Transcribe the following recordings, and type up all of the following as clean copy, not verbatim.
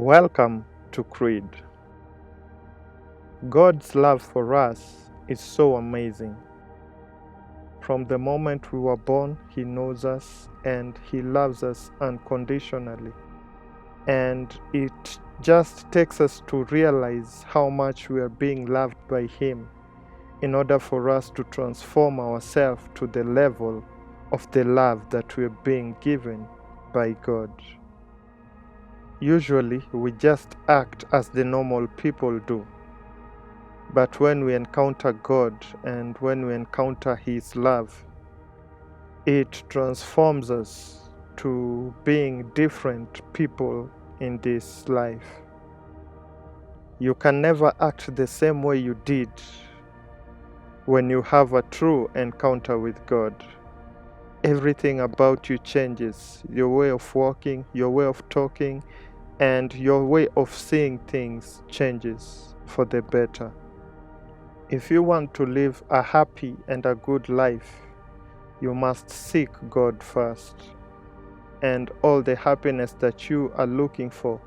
Welcome to Creed. God's love for us is so amazing. From the moment we were born, He knows us and He loves us unconditionally. And it just takes us to realize how much we are being loved by Him in order for us to transform ourselves to the level of the love that we are being given by God. Usually, we just act as the normal people do. But when we encounter God and when we encounter His love, it transforms us to being different people in this life. You can never act the same way you did when you have a true encounter with God. Everything about you changes. Your way of walking, your way of talking, and your way of seeing things changes for the better. If you want to live a happy and a good life, you must seek God first. And all the happiness that you are looking for,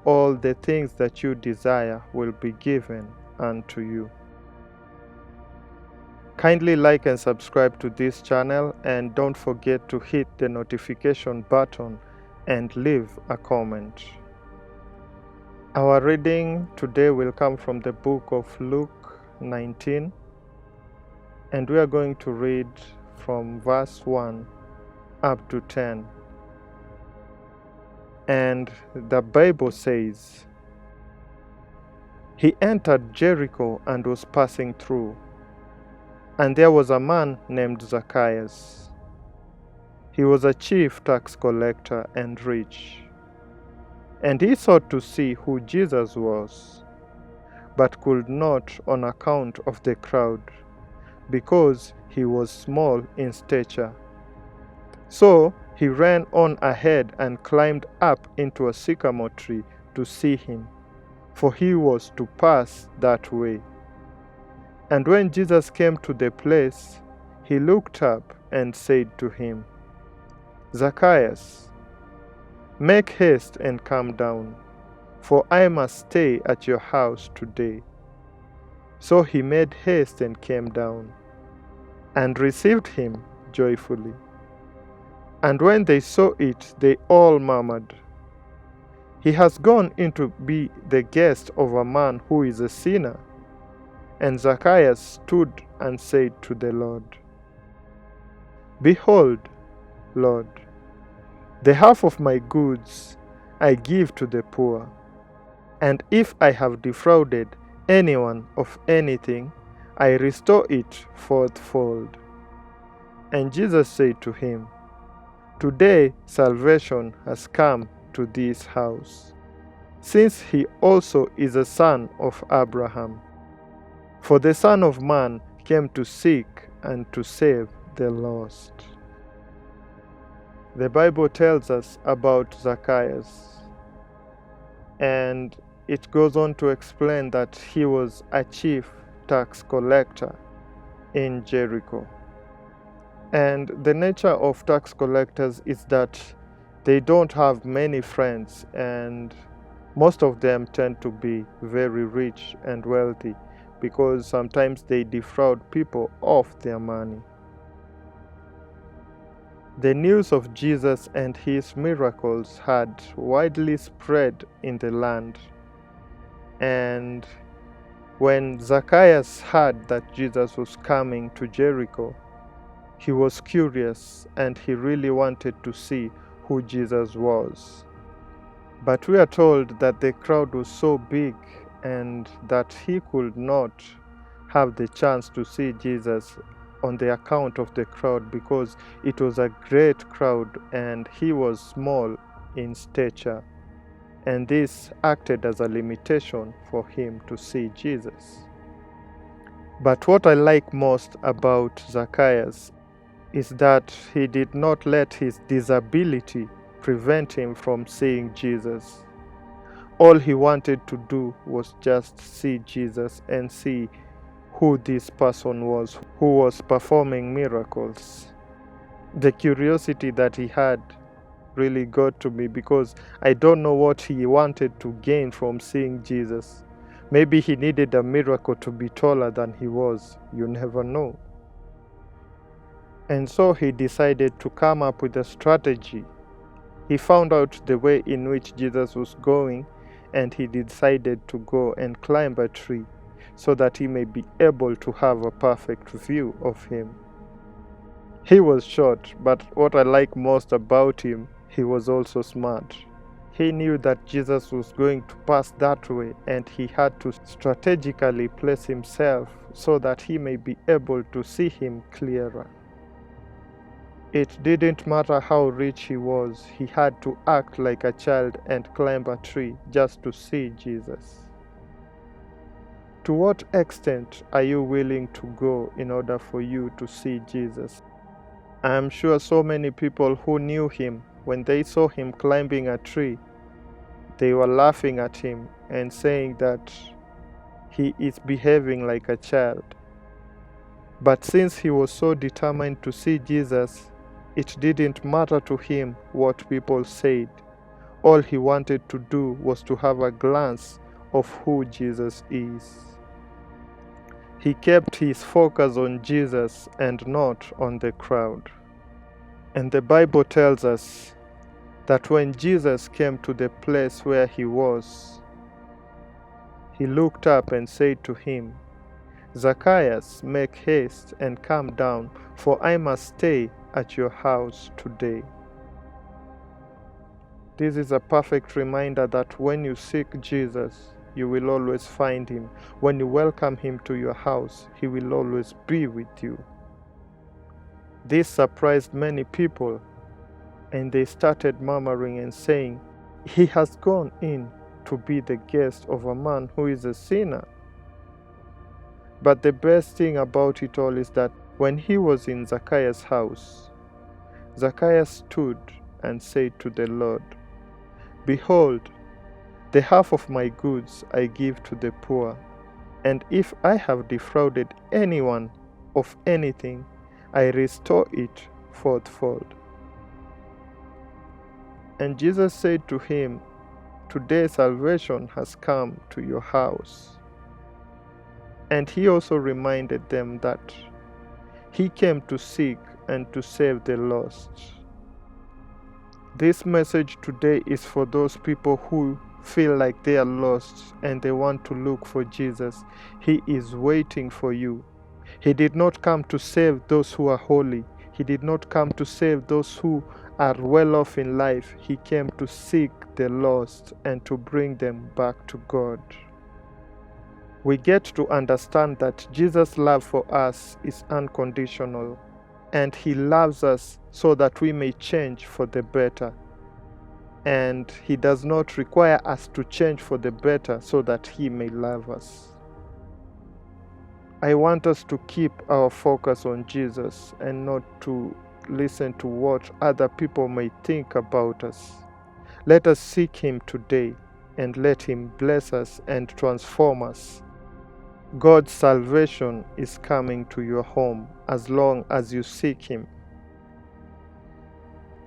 all the things that you desire will be given unto you. Kindly like and subscribe to this channel, and don't forget to hit the notification button and leave a comment. Our reading today will come from the book of Luke 19, and we are going to read from verse 1 up to 10. And the Bible says, "He entered Jericho and was passing through, and there was a man named Zacchaeus. He was a chief tax collector and rich, and he sought to see who Jesus was, but could not on account of the crowd, because he was small in stature. So he ran on ahead and climbed up into a sycamore tree to see him, for he was to pass that way. And when Jesus came to the place, he looked up and said to him, 'Zacchaeus, make haste and come down, for I must stay at your house today.' So he made haste and came down, and received him joyfully. And when they saw it, they all murmured, 'He has gone in to be the guest of a man who is a sinner.' And Zacchaeus stood and said to the Lord, 'Behold, Lord, the half of my goods I give to the poor, and if I have defrauded anyone of anything, I restore it fourfold.' And Jesus said to him, 'Today salvation has come to this house, since he also is a son of Abraham. For the Son of Man came to seek and to save the lost.'" The Bible tells us about Zacchaeus, and it goes on to explain that he was a chief tax collector in Jericho. And the nature of tax collectors is that they don't have many friends, and most of them tend to be very rich and wealthy, because sometimes they defraud people of their money. The news of Jesus and his miracles had widely spread in the land. And when Zacchaeus heard that Jesus was coming to Jericho, he was curious and he really wanted to see who Jesus was. But we are told that the crowd was so big and that he could not have the chance to see Jesus on the account of the crowd, because it was a great crowd and he was small in stature, and this acted as a limitation for him to see Jesus. But what I like most about Zacchaeus is that he did not let his disability prevent him from seeing Jesus. All he wanted to do was just see Jesus and see who this person was who was performing miracles. The curiosity that he had really got to me, because I don't know what he wanted to gain from seeing Jesus. Maybe he needed a miracle to be taller than he was. You never know. And so he decided to come up with a strategy. He found out the way in which Jesus was going, and he decided to go and climb a tree so that he may be able to have a perfect view of him. He was short, but what I like most about him, he was also smart. He knew that Jesus was going to pass that way, and he had to strategically place himself so that he may be able to see him clearer. It didn't matter how rich he was, he had to act like a child and climb a tree just to see Jesus. To what extent are you willing to go in order for you to see Jesus? I am sure so many people who knew him, when they saw him climbing a tree, they were laughing at him and saying that he is behaving like a child. But since he was so determined to see Jesus, it didn't matter to him what people said. All he wanted to do was to have a glance of who Jesus is. He kept his focus on Jesus and not on the crowd. And the Bible tells us that when Jesus came to the place where he was, he looked up and said to him, "Zacchaeus, make haste and come down, for I must stay at your house today." This is a perfect reminder that when you seek Jesus, you will always find him. When you welcome him to your house, he will always be with you. This surprised many people, and they started murmuring and saying, "He has gone in to be the guest of a man who is a sinner." But the best thing about it all is that when he was in Zacchaeus' house, Zacchaeus stood and said to the Lord, "Behold, the half of my goods I give to the poor, and if I have defrauded anyone of anything, I restore it fourfold." And Jesus said to him, "Today salvation has come to your house." And he also reminded them that he came to seek and to save the lost. This message today is for those people who feel like they are lost and they want to look for Jesus. He is waiting for you. He did not come to save those who are holy. He did not come to save those who are well off in life. He came to seek the lost and to bring them back to God. We get to understand that Jesus' love for us is unconditional, and he loves us so that we may change for the better. And he does not require us to change for the better so that he may love us. I want us to keep our focus on Jesus and not to listen to what other people may think about us. Let us seek him today and let him bless us and transform us. God's salvation is coming to your home as long as you seek him.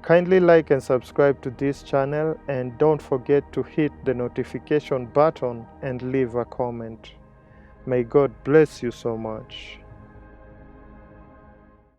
Kindly like and subscribe to this channel, and don't forget to hit the notification button and leave a comment. May God bless you so much.